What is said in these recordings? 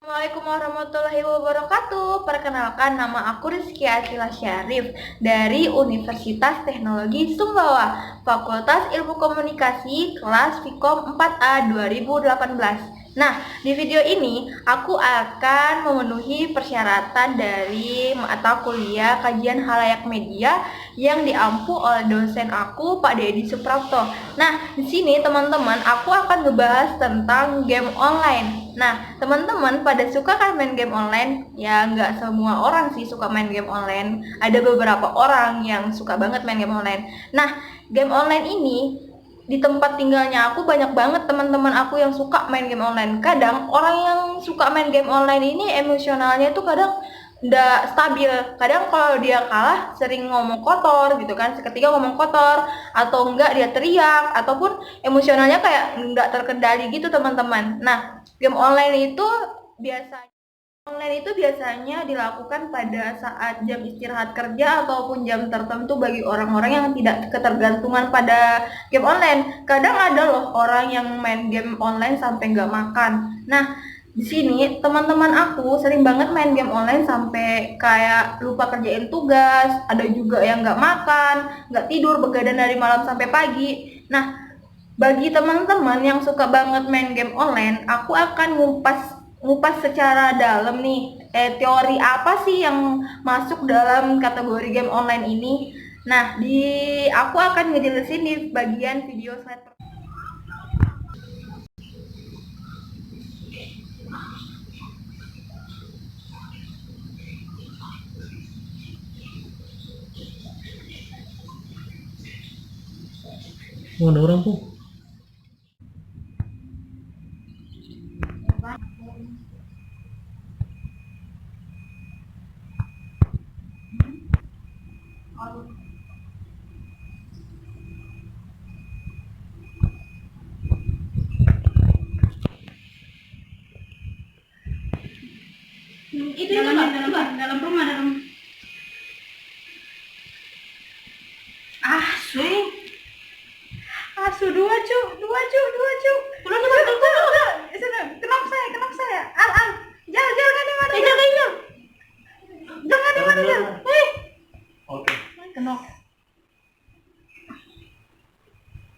Assalamualaikum warahmatullahi wabarakatuh. Perkenalkan, nama aku Rizky Atila Syarif dari Universitas Teknologi Sumbawa, Fakultas Ilmu Komunikasi, kelas Vkom 4A 2018. Nah, di video ini aku akan memenuhi persyaratan dari mata kuliah kajian halayak media yang diampu oleh dosen aku, Pak Dedi Suprapto. Nah, di sini teman-teman, aku akan ngebahas tentang game online. Nah, teman-teman pada suka kan main game online? Ya, nggak semua orang sih suka main game online. Ada beberapa orang yang suka banget main game online. Nah, game online ini di tempat tinggalnya aku banyak banget teman-teman aku yang suka main game online. Kadang orang yang suka main game online ini emosionalnya tuh kadang nggak stabil. Kadang kalau dia kalah sering ngomong kotor gitu kan, seketika ngomong kotor, atau enggak dia teriak, ataupun emosionalnya kayak nggak terkendali gitu teman-teman. Nah, game online itu biasanya dilakukan pada saat jam istirahat kerja ataupun jam tertentu bagi orang-orang yang tidak ketergantungan pada game online. Kadang ada loh orang yang main game online sampai nggak makan. Nah, di sini teman-teman aku sering banget main game online sampai kayak lupa kerjain tugas, ada juga yang nggak makan, nggak tidur, begadang dari malam sampai pagi. Nah, bagi teman-teman yang suka banget main game online, aku akan ngupas secara dalam nih, teori apa sih yang masuk dalam kategori game online ini. Nah, aku akan ngejelasin di bagian video slide pertama. Oh, ada orang tuh. Itu dalam rumah swing dua cu kenapa saya al jangan di mana jangan di mana Oke. kenok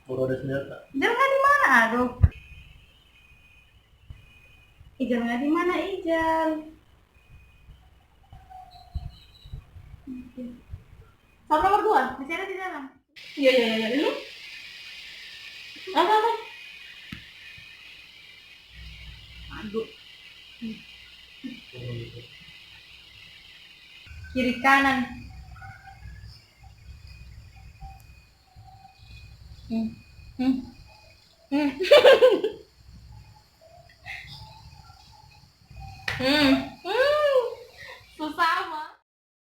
Baru ada senjata. jangan di mana aduh Ijal nggak di mana Ijal. Soal nomor 2 masih ada di dalam. Iya ini apa aduh kiri kanan hmm. Hmm. Hmm. Susah mah.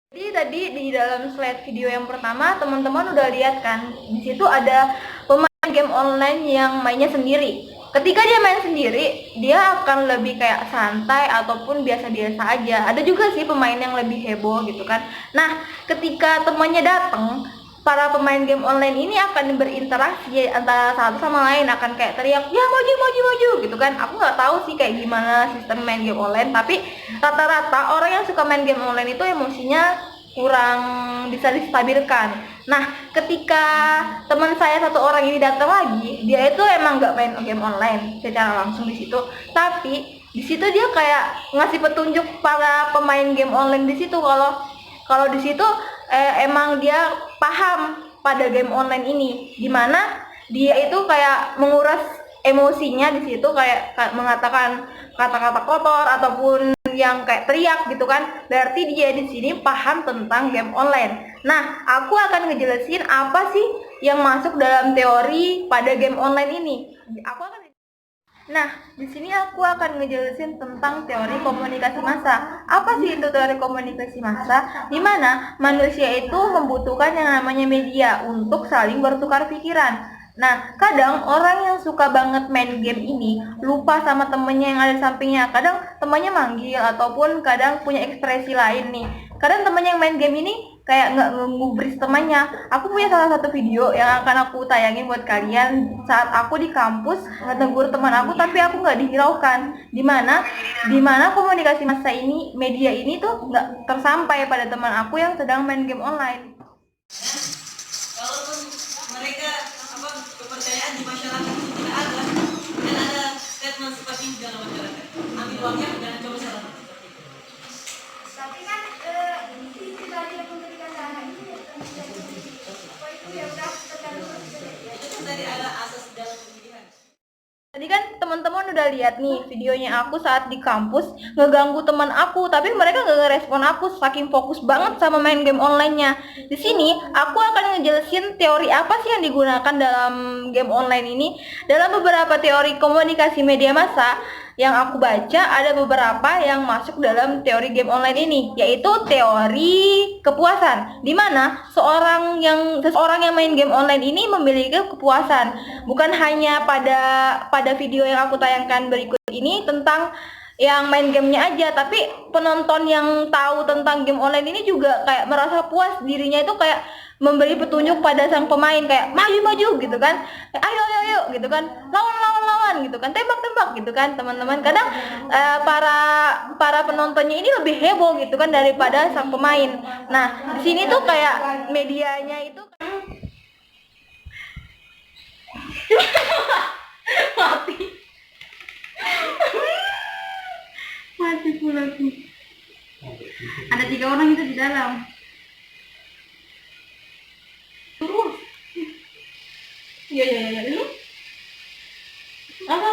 Jadi tadi di dalam slide video yang pertama teman-teman udah lihat kan, di situ ada pemain game online yang mainnya sendiri. Ketika dia main sendiri, dia akan lebih kayak santai ataupun biasa-biasa aja. Ada juga sih pemain yang lebih heboh gitu kan. Nah, ketika temannya datang, para pemain game online ini akan berinteraksi antara satu sama lain, akan kayak teriak ya maju gitu kan. Aku nggak tahu sih kayak gimana sistem main game online, tapi rata-rata orang yang suka main game online itu emosinya kurang bisa distabilkan. Nah, ketika teman saya satu orang ini datang lagi, dia itu emang nggak main game online secara langsung di situ, tapi di situ dia kayak ngasih petunjuk para pemain game online di situ kalau kalau di situ emang dia paham pada game online ini, dimana dia itu kayak menguras emosinya di situ, kayak mengatakan kata-kata kotor ataupun yang kayak teriak gitu kan. Berarti dia di sini paham tentang game online. Nah, aku akan ngejelasin apa sih yang masuk dalam teori pada game online ini. Di sini aku akan ngejelasin tentang teori komunikasi massa. Apa sih itu teori komunikasi massa? Di mana manusia itu membutuhkan yang namanya media untuk saling bertukar pikiran. Nah, kadang orang yang suka banget main game ini lupa sama temennya yang ada di sampingnya. Kadang temannya manggil ataupun kadang punya ekspresi lain nih. Kadang temennya yang main game ini kayak nggak ngegubris temannya. Aku punya salah satu video yang akan aku tayangin buat kalian saat aku di kampus ngetegur teman aku tapi aku nggak dihiraukan. Dimana komunikasi masa ini, media ini tuh nggak tersampai pada teman aku yang sedang main game online. Kalaupun mereka kepercayaan di masyarakat itu tidak ada, dan ada statement seperti ini dalam masyarakat, ambil uangnya jangan coba salah seperti itu. Tapi kan sisi tadi yang memberikan dana ini itu ya udah tergantung Itu tadi ada asas dalam pemilihan. Tadi kan teman-teman udah lihat nih videonya aku saat di kampus ngeganggu teman aku, tapi mereka nggak ngerespon aku saking fokus banget sama main game online-nya. Di sini aku akan ngejelasin teori apa sih yang digunakan dalam game online ini. Dalam beberapa teori komunikasi media massa yang aku baca, ada beberapa yang masuk dalam teori game online ini, yaitu teori kepuasan, di mana seseorang yang main game online ini memiliki kepuasan, bukan hanya pada video yang aku tayangkan berikut ini tentang yang main gamenya aja, tapi penonton yang tahu tentang game online ini juga kayak merasa puas dirinya, itu kayak memberi petunjuk pada sang pemain kayak maju gitu kan, ayo gitu kan, lawan gitu kan, tembak gitu kan teman-teman. Kadang para penontonnya ini lebih heboh gitu kan daripada sang pemain. Nah di sini tuh kayak medianya itu mati pula tuh. Ada 3 orang itu di dalam. Iya. Apa?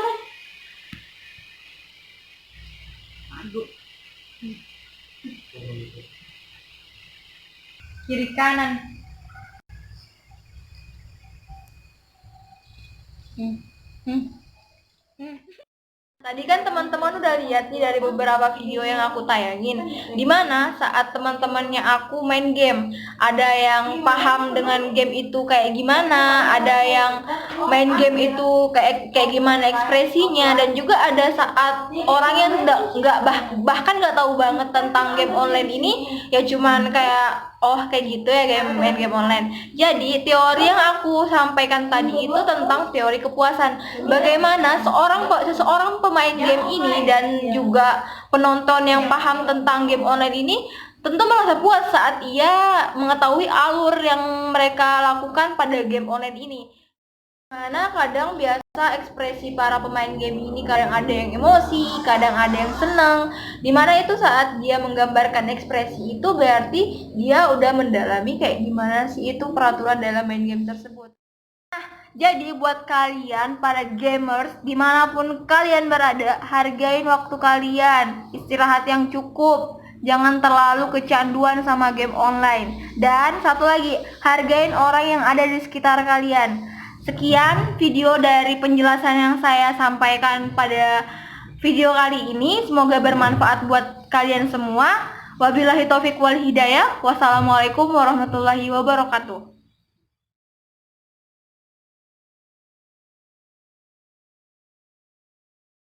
Aduh. Kiri kanan. Tadi kan teman-teman udah lihat nih dari beberapa video yang aku tayangin, dimana saat teman-temannya aku main game, ada yang paham dengan game itu kayak gimana, ada yang main game itu kayak gimana ekspresinya, dan juga ada saat orang yang bahkan nggak tahu banget tentang game online ini, ya cuman kayak kayak gitu ya main game online. Jadi teori yang aku sampaikan tadi itu tentang teori kepuasan. Bagaimana seseorang pemain game ini dan juga penonton yang paham tentang game online ini tentu merasa puas saat ia mengetahui alur yang mereka lakukan pada game online ini. Karena kadang biasa ekspresi para pemain game ini kadang ada yang emosi, kadang ada yang senang. Dimana itu saat dia menggambarkan ekspresi itu berarti dia udah mendalami kayak gimana sih itu peraturan dalam main game tersebut. Nah, jadi buat kalian para gamers dimanapun kalian berada, hargain waktu kalian, istirahat yang cukup. Jangan terlalu kecanduan sama game online. Dan satu lagi, hargain orang yang ada di sekitar kalian. Sekian video dari penjelasan yang saya sampaikan pada video kali ini. Semoga bermanfaat buat kalian semua. Wabillahi taufiq wal hidayah. Wassalamualaikum warahmatullahi wabarakatuh.